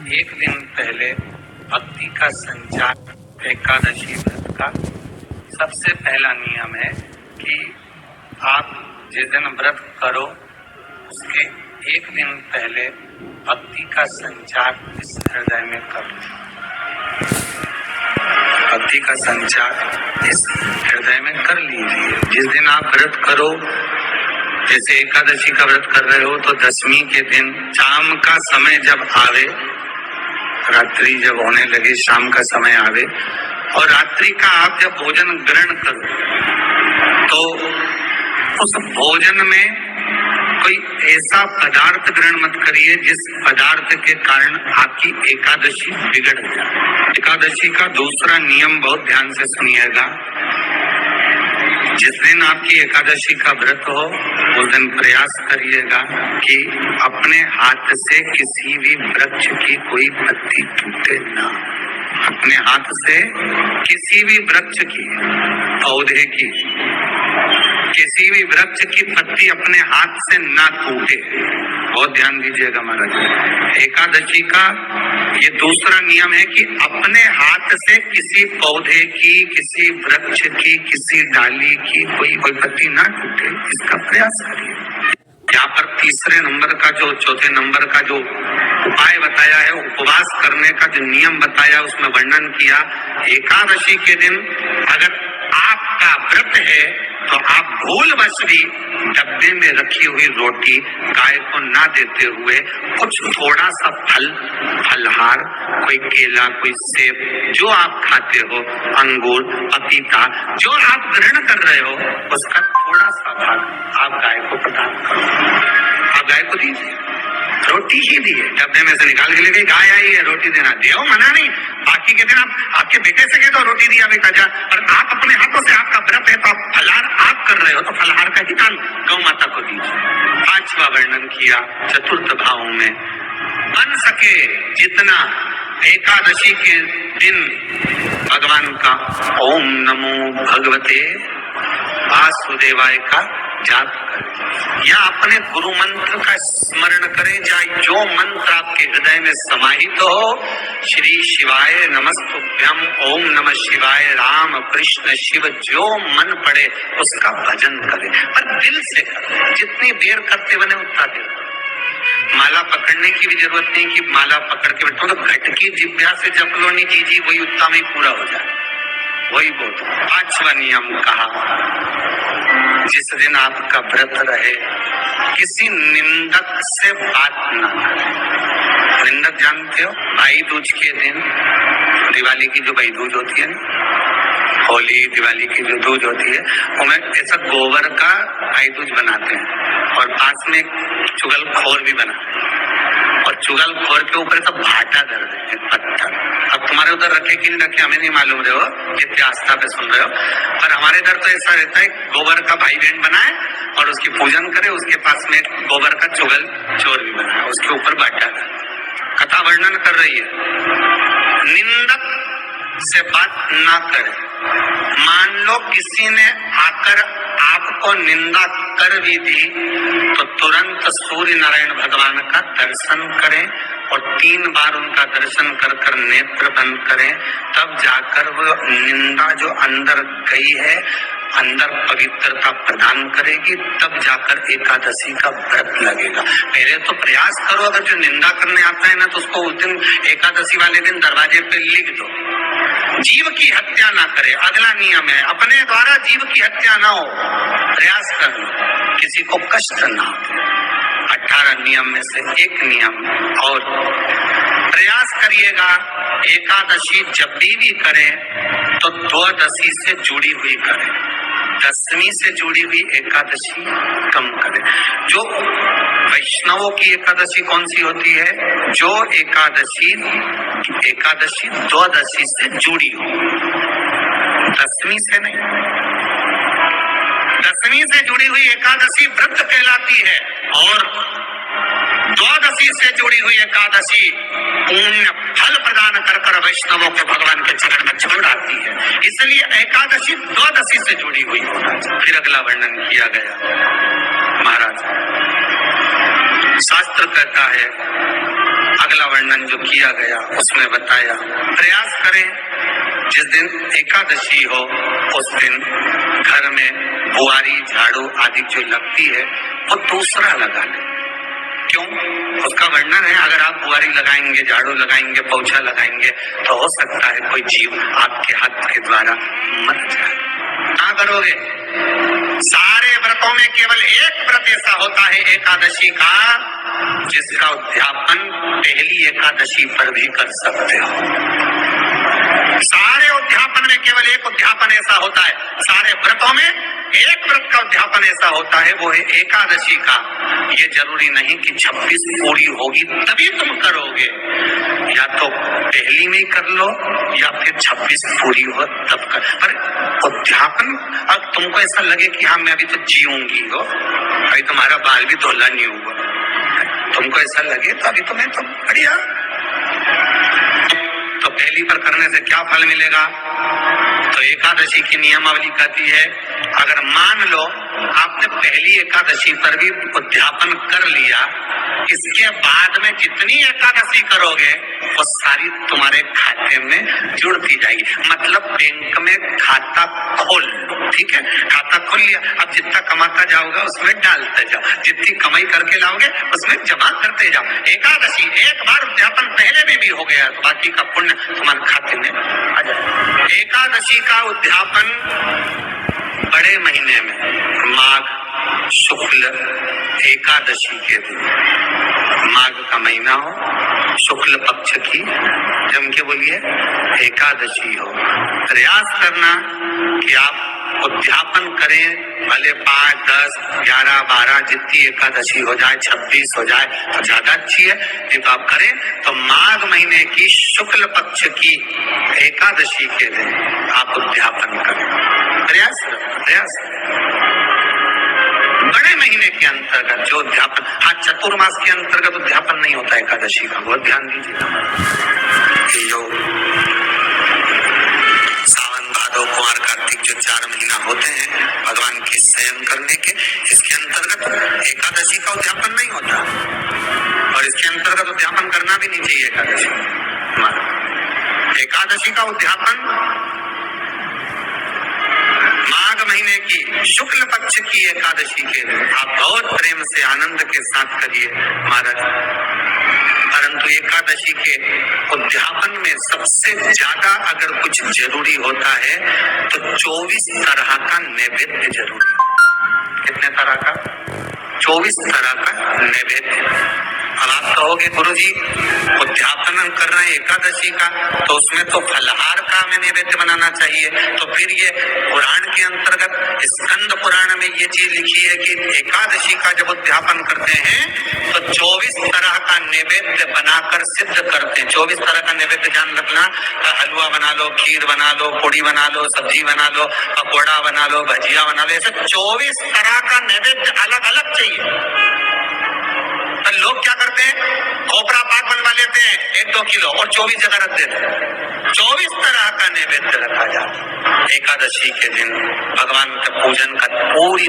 एक दिन पहले भक्ति का संचार एकादशी व्रत का सबसे पहला नियम है कि आप जिस दिन व्रत करो उसके एक दिन पहले भक्ति का संचार इस हृदय में कर लो। भक्ति का संचार इस हृदय में कर लीजिए। जिस दिन आप व्रत करो, जैसे एकादशी का व्रत कर रहे हो तो दशमी के दिन शाम का समय जब आवे, रात्रि जब होने लगे, शाम का समय आवे और रात्रि का आप जब भोजन ग्रहण करो तो उस भोजन में कोई ऐसा पदार्थ ग्रहण मत करिए जिस पदार्थ के कारण आपकी एकादशी बिगड़ जाए। एकादशी का दूसरा नियम बहुत ध्यान से सुनिएगा। जिस दिन आपकी एकादशी का व्रत हो उस दिन प्रयास करिएगा कि अपने हाथ से किसी भी वृक्ष की कोई पत्ती टूटे ना। अपने हाथ से किसी भी वृक्ष की, पौधे की, किसी भी वृक्ष की पत्ती अपने हाथ से ना टूटे। बहुत ध्यान दीजिएगा महाराज। एकादशी का ये दूसरा नियम है कि अपने हाथ से किसी पौधे की, किसी वृक्ष की, किसी डाली की कोई पत्ती ना टूटे, इसका प्रयास करिए। यहाँ पर तीसरे नंबर का जो, चौथे नंबर का जो उपाय बताया है, उपवास करने का जो नियम बताया, उसमें वर्णन किया। एकादशी के दिन अगर आपका व्रत है तो आप भूलवश भी डब्बे में रखी हुई रोटी गाय को ना देते हुए कुछ थोड़ा सा फल, फलहार, कोई केला, कोई सेब, जो आप खाते हो, अंगूर, पपीता, जो आप ग्रहण कर रहे हो, उसका थोड़ा सा भाग आप गाय को प्रदान करो। आप गाय को दीजिए, रोटी ही दिए। डब्बे में से निकाल के ले गई, गाय आई है, रोटी देना दिया, मना नहीं। बाकी के दिन आप आपके बेटे से कह दो रोटी दिया बेटा जा, और आप अपने हाथों से, आपका व्रत है तो आप फलहार आप कर रहे हो तो फलहार का ही दान गौ माता को दीजिए। पांचवा वर्णन किया चतुर्थ भाव में, बन सके जितना एकादशी के दिन भगवान का ओम नमो भगवते वासुदेवाय का जाप करें या अपने गुरु मंत्र का स्मरण करें, चाहे जो मंत्र आपके हृदय में समाहित हो। श्री शिवाय नमस्तुभ्यम, ओम नमः शिवाय, राम कृष्ण शिव, जो मन पड़े उसका भजन करें, पर दिल से करें। जितनी देर करते बने उतना देर। माला पकड़ने की भी जरूरत नहीं कि माला पकड़ के बैठो, तो घट की जिब्या से जप लो नहीं जी, वही उतना में पूरा हो जाए, वही बोल। पांचवा नियम कहा, जिस दिन आपका व्रत रहे किसी निंदक से बात ना करें। निंदक जानते हो, भाई दूज के दिन, दिवाली की जो भाई दूज होती है ना, होली दिवाली की जो दूज होती है, उनमें ऐसा गोबर का भाई दूज बनाते हैं और पास में चुगलखोर भी बनाते हैं, और चुगलखोर के ऊपर सब भाटा धर देते हैं, पत्थर। अब तुम्हारे उधर रखे कि नहीं रखे हमें नहीं मालूम रहे हो, जितने आस्था पे सुन रहे हो, पर हमारे इधर तो ऐसा रहता है, गोबर का भाई बहन बनाए और उसकी पूजन करे, उसके पास में गोबर का चुगल चोर भी बनाए, उसके ऊपर भाटा धर। कथा वर्णन कर रही है, निंदक से बात ना करें। मान लो किसी ने आकर आपको निंदा कर भी दी तो तुरंत सूर्य नारायण भगवान का दर्शन करें और 3 बार उनका दर्शन कर कर नेत्र बंद करें, तब जाकर वो निंदा जो अंदर गई है, अंदर पवित्रता प्रदान करेगी, तब जाकर एकादशी का व्रत लगेगा। पहले तो प्रयास करो, अगर जो निंदा करने आता है ना तो उसको उस दिन एकादशी वाले दिन दरवाजे पे लिख दो, जीव की हत्या ना करे। अगला नियम है, अपने द्वारा जीव की हत्या ना हो, प्रयास करना, किसी को कष्ट ना हो। 18 नियम में से एक नियम और, प्रयास करिएगा एकादशी जब भी करें तो द्वादशी से जुड़ी हुई करें, दशमी से जुड़ी हुई एकादशी कम करें। जो वैष्णवों की एकादशी कौन सी होती है? जो एकादशी द्वादशी से जुड़ी हो, दशमी से नहीं। दशमी से जुड़ी हुई एकादशी व्रत कहलाती है और द्वादशी से जुड़ी हुई एकादशी पुण्य फल प्रदान कर कर वैष्णवों को भगवान के चरण में छोड़ आती है। इसलिए एकादशी द्वादशी से जुड़ी हुई होना चाहिए। फिर अगला वर्णन किया गया, महाराज शास्त्र कहता है अगला वर्णन जो किया गया उसमें बताया, प्रयास करें जिस दिन एकादशी हो उस दिन घर में बुआरी झाड़ू आदि जो लगती है वो दूसरा लगा ले। क्यों? उसका वर्णन है, अगर आप बुआरी लगाएंगे, झाड़ू लगाएंगे, पोछा लगाएंगे तो हो सकता है कोई जीव आपके हाथ के द्वारा मर जाए। क्या करोगे? सारे व्रतों में केवल एक व्रत ऐसा होता है एकादशी का जिसका उद्यापन पहली एकादशी पर भी कर सकते हो। सारे उद्यापन में केवल एक उद्यापन ऐसा होता है, सारे व्रतों में एक व्रत का उद्यापन ऐसा होता है, वो है एकादशी का। ये जरूरी नहीं कि 26 पूरी होगी तभी तुम करोगे, या तो पहली में ही कर लो या फिर 26 पूरी हो तब कर। पर उद्यापन, अब तुमको ऐसा लगे कि हाँ मैं अभी तो जीऊंगी हो, अभी तुम्हारा बाल भी धोला नहीं हुआ, तुमको ऐसा लगे तो अभी तो मैं तो बढ़िया, तो पहली पर करने से क्या फल मिलेगा? तो एकादशी की नियमावली कहती है, अगर मान लो आपने पहली एकादशी पर भी उद्यापन कर लिया, इसके बाद में जितनी एकादशी करोगे वो सारी तुम्हारे खाते में जुड़ती जाएगी। मतलब बैंक में खाता खोल लो, ठीक है? खाता खोल लिया, अब जितना कमाता जाओगे उसमें डालते जाओ, जितनी कमाई करके लाओगे उसमें जमा करते जाओ। एकादशी एक बार उद्यापन पहले में भी हो गया तो बाकी का पुण्य तुम्हारे खाते में आ जाए। एकादशी का उद्यापन बड़े महीने में माघ शुक्ल एकादशी के दिन, माघ का महीना हो, शुक्ल पक्ष की जम के बोलिए एकादशी हो, प्रयास करना कि आप उद्यापन करें, भले 5, 10, 11, 12 जितनी एकादशी हो जाए, 26 हो जाए तो ज्यादा अच्छी है। नहीं तो आप करें तो माघ महीने की शुक्ल पक्ष की एकादशी के दिन आप उद्यापन करें, प्रयास बड़े महीने के अंतर्गत जो उद्यापन, हाँ चतुर्मास के अंतर्गत उद्यापन नहीं होता एकादशी का, बहुत ध्यान दीजिएगा। जो सावन भादो कुंवर कार्तिक जो 4 महीना होते हैं भगवान के शयन करने के, इसके अंतर्गत एकादशी का उद्यापन नहीं होता और इसके अंतर्गत उद्यापन करना भी नहीं चाहिए। एकादशी का उद्यापन माघ महीने की शुक्ल पक्ष की एकादशी के दिन आप बहुत प्रेम से आनंद के साथ करिए महाराज। परंतु एकादशी के उद्यापन में सबसे ज्यादा अगर कुछ जरूरी होता है तो 24 तरह का नैवेद्य जरूरी। कितने तरह का? 24 तरह का नैवेद्य। अब आप कहोगे गुरुजी उद्यापन कर रहे हैं एकादशी का तो उसमें तो फलहार का हमें नैवेद्य बनाना चाहिए, तो फिर ये पुराण के अंतर्गत स्कंद पुराण में ये चीज लिखी है कि एकादशी का जब उद्यापन करते हैं तो 24 तरह का नैवेद्य बनाकर सिद्ध करते हैं। 24 तरह का नैवेद्य ध्यान रखना, हलवा बना लो, खीर बना लो, पूड़ी बना लो, सब्जी बना लो, पकौड़ा बना लो, भजिया बना लो, ऐसे 24 तरह का नैवेद्य अलग अलग चाहिए। लोग क्या करते हैं, खोपरा पाक बनवा लेते हैं 1-2 किलो और 24 जगह रख देते हैं। 24 तरह का नैवेद्य रखा जाता है। एकादशी के दिन भगवान के पूजन का पूरी